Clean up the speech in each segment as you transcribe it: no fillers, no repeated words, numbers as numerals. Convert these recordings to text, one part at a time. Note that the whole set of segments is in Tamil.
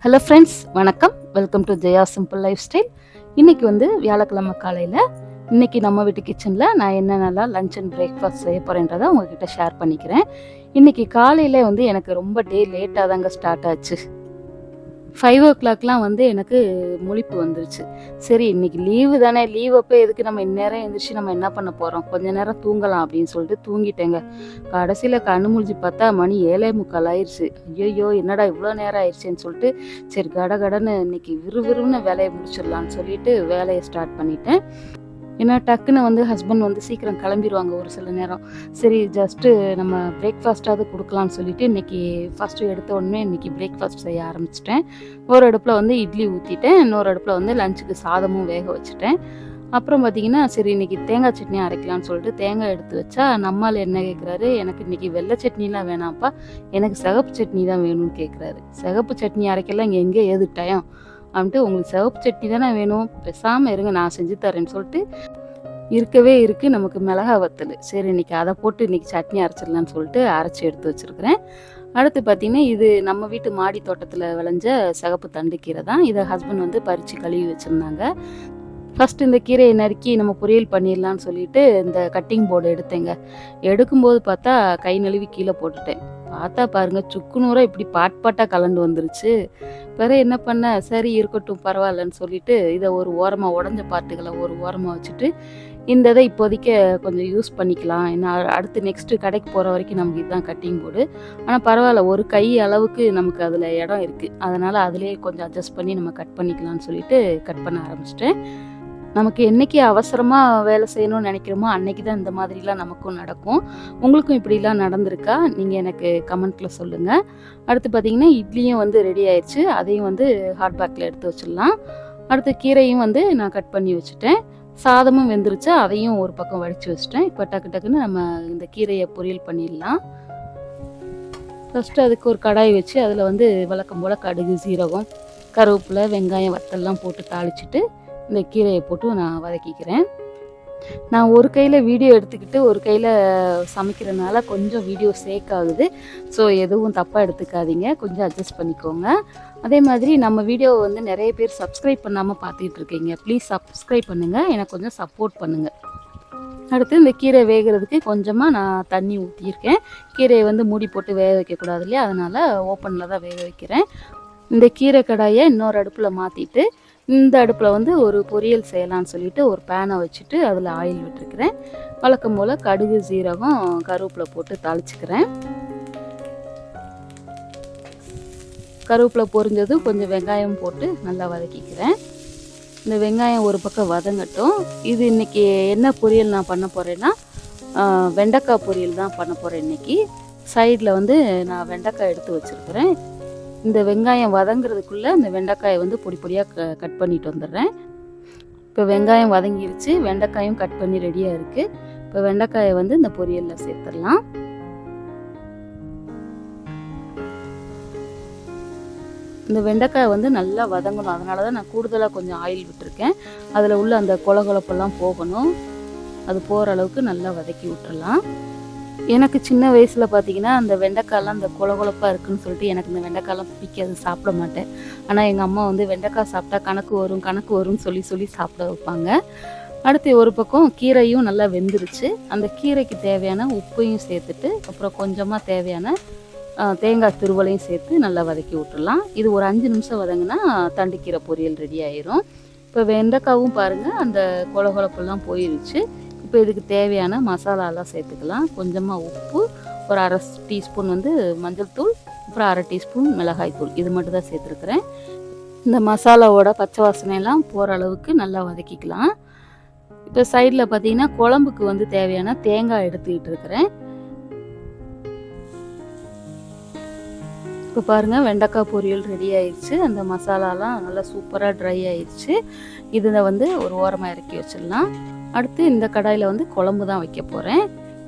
ஹலோ ஃப்ரெண்ட்ஸ், வணக்கம். Welcome to Jaya simple life style. இன்றைக்கி வியாழக்கிழமை காலையில் இன்றைக்கி நம்ம வீட்டு கிச்சனில் நான் என்னென்னலாம் லஞ்ச் அண்ட் பிரேக்ஃபாஸ்ட் செய்ய போகிறேன்றதை உங்ககிட்ட ஷேர் பண்ணிக்கிறேன். இன்றைக்கி காலையில் எனக்கு ரொம்ப டே லேட்டாக தாங்க ஸ்டார்ட் ஆச்சு. 5 o'clockலாம் எனக்கு முழிப்பு வந்துருச்சு. சரி, இன்னைக்கு லீவு தானே, லீவ் அப்போ எதுக்கு நம்ம இந்நேரம் எழுந்திரிச்சு நம்ம என்ன பண்ண போகிறோம், கொஞ்ச நேரம் தூங்கலாம் அப்படின்னு சொல்லிட்டு தூங்கிட்டேங்க. கடைசியில் கண்ணு முழிச்சு பார்த்தா மணி 7:45 ஆயிடுச்சு. ஐயோ, என்னடா இவ்வளோ நேரம் ஆயிடுச்சுன்னு சொல்லிட்டு சரி கடன்னு இன்னைக்கு விறுவிறுன்னு வேலையை முடிச்சிடலான்னு சொல்லிட்டு வேலையை ஸ்டார்ட் பண்ணிட்டேன். ஏன்னா டக்குன்னு ஹஸ்பண்ட் சீக்கிரம் கிளம்பிடுவாங்க ஒரு சில நேரம். சரி, ஜஸ்ட்டு நம்ம பிரேக்ஃபாஸ்ட்டாவது கொடுக்கலான்னு சொல்லிட்டு இன்றைக்கி ஃபஸ்ட்டு எடுத்த உடனே இன்றைக்கி பிரேக்ஃபாஸ்ட் செய்ய ஆரம்பிச்சிட்டேன். ஒரு அடுப்பில் இட்லி ஊற்றிட்டேன், இன்னொரு அடுப்பில் லஞ்சுக்கு சாதமும் வேக வச்சுட்டேன். அப்புறம் பார்த்திங்கன்னா சரி இன்றைக்கி தேங்காய் சட்னி அரைக்கலான்னு சொல்லிட்டு தேங்காய் எடுத்து வச்சா நம்மால் என்ன கேட்குறாரு, எனக்கு இன்றைக்கி வெள்ளை சட்னிலாம் வேணாம்ப்பா, எனக்கு சிகப்பு சட்னி தான் வேணும்னு கேட்குறாரு. சிகப்பு சட்னி அரைக்கலாம் இங்கே எங்கே ஏது டைம் அப்படின்ட்டு, உங்களுக்கு சிவப்பு சட்னி தானே வேணும், பேசாமல் இருங்க நான் செஞ்சு தரேன்னு சொல்லிட்டு இருக்கவே இருக்குது நமக்கு மிளகா வத்தல். சரி இன்றைக்கி அதை போட்டு இன்றைக்கி சட்னி அரைச்சிடலான்னு சொல்லிட்டு அரைச்சி எடுத்து வச்சுருக்கிறேன். அடுத்து பார்த்திங்கன்னா இது நம்ம வீட்டு மாடி தோட்டத்தில் விளைஞ்ச சிகப்பு தண்டுக்கீரை தான். இதை ஹஸ்பண்ட் பறித்து கழுவி வச்சுருந்தாங்க. ஃபஸ்ட்டு இந்த கீரையை நறுக்கி நம்ம பொரியல் பண்ணிடலான்னு சொல்லிட்டு இந்த கட்டிங் போர்டு எடுத்தேங்க. எடுக்கும்போது பார்த்தா கை நழுவி கீழே போட்டுட்டேன். பார்த்தா பாருங்கள் சுக்குநூறாக இப்படி பாட்டாக கலண்டு வந்துருச்சு. பிறகு என்ன பண்ண, சரி இருக்கட்டும் பரவாயில்லன்னு சொல்லிட்டு இதை ஒரு ஓரமாக உடஞ்ச பாட்டுகளை ஒரு ஓரமாக வச்சுட்டு இந்த இதை இப்போதைக்கு கொஞ்சம் யூஸ் பண்ணிக்கலாம். ஏன்னா அடுத்து நெக்ஸ்ட்டு கடைக்கு போகிற வரைக்கும் நமக்கு இதுதான் கட்டிங் போர்டு. ஆனால் பரவாயில்ல, ஒரு கை அளவுக்கு நமக்கு அதில் இடம் இருக்குது, அதனால் அதிலே கொஞ்சம் அட்ஜஸ்ட் பண்ணி நம்ம கட் பண்ணிக்கலாம்னு சொல்லிட்டு கட் பண்ண ஆரம்பிச்சிட்டேன். நமக்கு என்றைக்கு அவசரமாக வேலை செய்யணும்னு நினைக்கிறோமோ அன்றைக்கி தான் இந்த மாதிரிலாம் நமக்கும் நடக்கும். உங்களுக்கும் இப்படிலாம் நடந்திருக்கா? நீங்கள் எனக்கு கமெண்ட்டில் சொல்லுங்கள். அடுத்து பார்த்திங்கன்னா இட்லியும் ரெடி ஆயிடுச்சு. அதையும் ஹாட் பேக்கில் எடுத்து வச்சிடலாம். அடுத்து கீரையும் நான் கட் பண்ணி வச்சுட்டேன். சாதமும் வெந்துருச்சு, அதையும் ஒரு பக்கம் வடித்து வச்சுட்டேன். இப்போ டக்குன்னு நம்ம இந்த கீரையை பொரியல் பண்ணிடலாம். ஃபஸ்ட்டு அதுக்கு ஒரு கடாய் வச்சு அதில் வழக்கம் போல் கடுகு, சீரகம், கருவேப்பிலை, வெங்காயம், வத்தல்லாம் போட்டு தாளிச்சிட்டு இந்த கீரையை போட்டு நான் வதக்கிக்கிறேன். நான் ஒரு கையில் வீடியோ எடுத்துக்கிட்டு ஒரு கையில் சமைக்கிறதுனால கொஞ்சம் வீடியோ சேக் ஆகுது. ஸோ எதுவும் தப்பாக எடுத்துக்காதீங்க, கொஞ்சம் அட்ஜஸ்ட் பண்ணிக்கோங்க. அதே மாதிரி நம்ம வீடியோவை நிறைய பேர் சப்ஸ்கிரைப் பண்ணாமல் பார்த்துக்கிட்டு இருக்கீங்க. ப்ளீஸ் சப்ஸ்கிரைப் பண்ணுங்கள், எனக்கு கொஞ்சம் சப்போர்ட் பண்ணுங்கள். அடுத்து இந்த கீரை வேகிறதுக்கு கொஞ்சமாக நான் தண்ணி ஊற்றியிருக்கேன். கீரையை மூடி போட்டு வேக வைக்கக்கூடாது இல்லையா, அதனால் ஓப்பனில் தான் வேக வைக்கிறேன். இந்த கீரை கடாயை இன்னொரு அடுப்பில் மாற்றிட்டு இந்த அடுப்பில் ஒரு பொரியல் செய்யலான்னு சொல்லிட்டு ஒரு பேனை வச்சுட்டு அதில் ஆயில் விட்டுருக்கிறேன். வழக்கம் போல் கடுகு, சீரகம், கருவேப்பிலை போட்டு தாளிச்சுக்கிறேன். கருவேப்பிலை பொரிஞ்சதும் கொஞ்சம் வெங்காயம் போட்டு நல்லா வதக்கிக்கிறேன். இந்த வெங்காயம் ஒரு பக்கம் வதங்கட்டும். இது இன்றைக்கி என்ன பொரியல் நான் பண்ண போகிறேன்னா வெண்டைக்காய் பொரியல் தான் பண்ண போகிறேன் இன்றைக்கி. சைடில் நான் வெண்டைக்காய் எடுத்து வச்சுருக்கிறேன். இந்த வெங்காயம் வதங்கிறதுக்குள்ளே இந்த வெண்டைக்காயை பொடி பொடியாக கட் பண்ணிட்டு வந்துடுறேன். இப்போ வெங்காயம் வதங்கிருச்சு, வெண்டைக்காயும் கட் பண்ணி ரெடியாக இருக்குது. இப்போ வெண்டைக்காயை இந்த பொரியலில் சேர்த்துடலாம். இந்த வெண்டைக்காய் நல்லா வதங்கணும், அதனால தான் நான் கூடுதலாக கொஞ்சம் ஆயில் விட்டுருக்கேன். அதில் உள்ள அந்த கொலகொலப்பெல்லாம் போகணும். அது போகிற அளவுக்கு நல்லா வதக்கி விட்டுறலாம். எனக்கு சின்ன வயசில் பார்த்திங்கன்னா அந்த வெண்டைக்காயெலாம் அந்த கொலகொலப்பாக இருக்குதுன்னு சொல்லிட்டு எனக்கு இந்த வெண்டைக்காயெலாம் பிடிக்காது, சாப்பிட மாட்டேன். ஆனால் எங்கள் அம்மா வெண்டைக்காய் சாப்பிட்டா கணக்கு வரும்னு சொல்லி சாப்பிட வைப்பாங்க. அடுத்து ஒரு பக்கம் கீரையும் நல்லா வெந்துருச்சு. அந்த கீரைக்கு தேவையான உப்பையும் சேர்த்துட்டு அப்புறம் கொஞ்சமாக தேவையான தேங்காய் துருவலையும் சேர்த்து நல்லா வதக்கி விட்டுடலாம். இது ஒரு 5 நிமிஷம் வதங்கினா தண்டுக்கீரை பொரியல் ரெடி ஆயிரும். இப்போ வெண்டைக்காவும் பாருங்கள் அந்த கொலகொலப்பெல்லாம் போயிருச்சு. இப்போ இதுக்கு தேவையான மசாலாலாம் சேர்த்துக்கலாம். கொஞ்சமாக உப்பு, ஒரு 1/2 டீஸ்பூன் மஞ்சள் தூள், அப்புறம் 1/2 டீஸ்பூன் மிளகாய் தூள், இது மட்டும் தான் சேர்த்துருக்குறேன். இந்த மசாலாவோட பச்சை வாசனையெல்லாம் போகிற அளவுக்கு நல்லா வதக்கிக்கலாம். இப்போ சைடில் பார்த்திங்கன்னா குழம்புக்கு தேவையான தேங்காய் எடுத்துக்கிட்டு இருக்கிறேன். இப்போ பாருங்கள் வெண்டைக்காய் பொரியல் ரெடி ஆயிடுச்சு. அந்த மசாலாலாம் நல்லா சூப்பராக ட்ரை ஆயிடுச்சு. இதை ஒரு ஓரமாக இறக்கி வச்சிடலாம். அடுத்து இந்த கடாயில் குழம்பு தான் வைக்க போகிறேன்.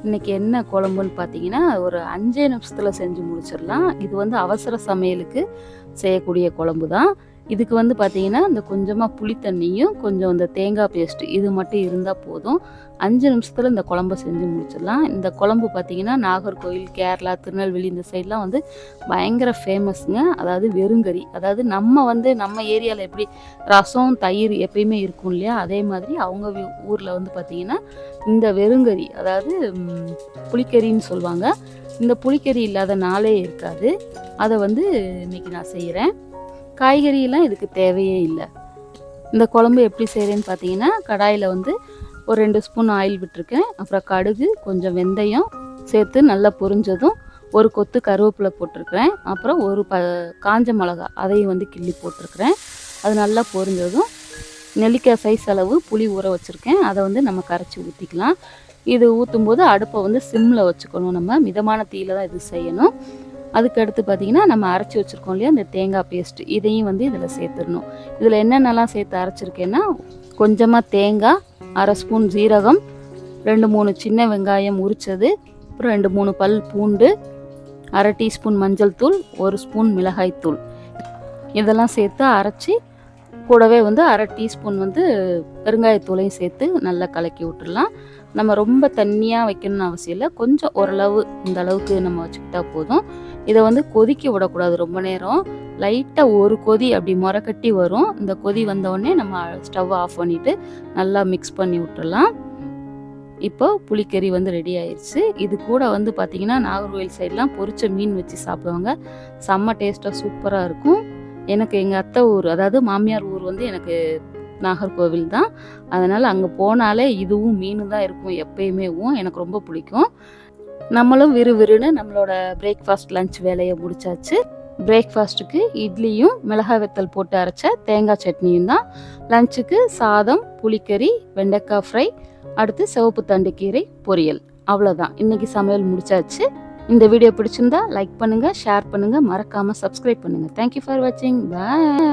இன்றைக்கி என்ன குழம்புன்னு பார்த்தீங்கன்னா ஒரு 5 நிமிஷத்தில் செஞ்சு முடிச்சிடலாம். இது அவசர சமையலுக்கு செய்யக்கூடிய குழம்பு தான். இதுக்கு வந்து பார்த்தீங்கன்னா, இந்த கொஞ்சமா புளி தண்ணியும், கொஞ்சம் இந்த தேங்காய் பேஸ்ட்டு இது மட்டும் இருந்தா போதும். 5 நிமிஷத்துல இந்த குழம்ப செஞ்சு முடிச்சிடலாம். இந்த குழம்பு பார்த்தீங்கன்னா, நாகர்கோவில், கேரளா, திருநெல்வேலி இந்த சைட்லாம் வந்து பயங்கர ஃபேமஸ்ங்க. அதாவது வெறுங்கறி. அதாவது நம்ம ஏரியால எப்படி ரசம், தயிர் எப்பயுமே இருக்கும் இல்லையா? அதே மாதிரி அவங்க ஊர்ல வந்து பார்த்தீங்கன்னா, இந்த வெறுங்கறி அதாவது புளிக்கறின்னு சொல்லுவாங்க. இந்த புளிக்கறி இல்லாத நாளே இருக்காது. அத வந்து இன்னைக்கு நான் செய்றேன். காய்கறியெல்லாம் இதுக்கு தேவையே இல்ல. இந்த குழம்பு எப்படி செய்றேன்னு பார்த்தீங்கன்னா, கடாயில வந்து ஒரு 2 ஸ்பூன் ஆயில் விட்டுருக்கேன். அப்புறம் கடுகு, கொஞ்சம் வெந்தயம் சேர்த்து நல்லா பொரிஞ்சதும், ஒரு கொத்து கருவேப்பிலை போட்டிருக்கிறேன். அப்புறம் ஒரு காஞ்ச மிளகா அதையும் வந்து கிள்ளி போட்டிருக்கிறேன். அது நல்லா பொரிஞ்சதும், நெல்லிக்காய் சைஸ் அளவு புளி ஊற வச்சுருக்கேன். அதை வந்து நம்ம கரைச்சி ஊற்றிக்கலாம். இது ஊற்றும்போது அடுப்பை வந்து சிம்மில் வச்சுக்கணும். நம்ம மிதமான தீயில தான் இது செய்யணும். அதுக்கு அடுத்து பார்த்தீங்கன்னா, நம்ம அரைச்சி வச்சுருக்கோம் இல்லையா, இந்த தேங்காய் பேஸ்ட்டு இதையும் வந்து இதில் சேர்த்துடணும். இதில் என்னென்னலாம் சேர்த்து அரைச்சிருக்கேன்னா, கொஞ்சமாக தேங்காய், 1/2 ஸ்பூன் ஜீரகம், 2, 3 சின்ன வெங்காயம் உரித்தது, அப்புறம் 2, 3 பல் பூண்டு, 1/2 டீஸ்பூன் மஞ்சள் தூள், 1 ஸ்பூன் மிளகாய் தூள் இதெல்லாம் சேர்த்து அரைச்சி, கூடவே வந்து 1/2 டீஸ்பூன் வந்து பெருங்காயத்தூளையும் சேர்த்து நல்லா கலக்கி விட்டுடலாம். நம்ம ரொம்ப தண்ணியாக வைக்கணும்னு அவசியம் இல்லை. கொஞ்சம் ஓரளவு இந்த அளவுக்கு நம்ம வச்சுக்கிட்டா போதும். இதை வந்து கொதிக்க விடக்கூடாது ரொம்ப நேரம். லைட்டாக ஒரு கொதி அப்படி முறைக்கட்டி வரும். இந்த கொதி வந்தோடனே நம்ம ஸ்டவ் ஆஃப் பண்ணிவிட்டு நல்லா மிக்ஸ் பண்ணி விட்டுடலாம். இப்போ புளிக்கறி வந்து ரெடி ஆயிடுச்சு. இது கூட வந்து பார்த்திங்கன்னா, நாகர்கோவில் சைட்லாம் பொரிச்ச மீன் வச்சு சாப்பிடுவாங்க. செம்ம டேஸ்ட்டாக சூப்பராக இருக்கும். எனக்கு எங்கள் அத்தை ஊர், அதாவது மாமியார் ஊர் வந்து எனக்கு நாகர்கோவில் தான். அதனால் அங்கே போனாலே இதுவும் மீன் தான் இருக்கும் எப்பயுமேவும். எனக்கு ரொம்ப பிடிக்கும். நம்மளும் விறுவிறுன்னு நம்மளோட பிரேக்ஃபாஸ்ட் லஞ்ச் வேலையை முடிச்சாச்சு. பிரேக்ஃபாஸ்ட்டுக்கு இட்லியும் மிளகாய் வத்தல் போட்டு அரைச்ச தேங்காய் சட்னியும் தான். லஞ்சுக்கு சாதம், புளிக்கறி, வெண்டைக்காய் ஃப்ரை, அடுத்து சிவப்பு தண்டுக்கீரை பொரியல். அவ்வளோதான், இன்னைக்கு சமையல் முடிச்சாச்சு. இந்த வீடியோ பிடிச்சிருந்தா லைக் பண்ணுங்கள், ஷேர் பண்ணுங்கள், மறக்காமல் சப்ஸ்கிரைப் பண்ணுங்கள். தேங்க்யூ ஃபார் வாட்சிங். பாய்.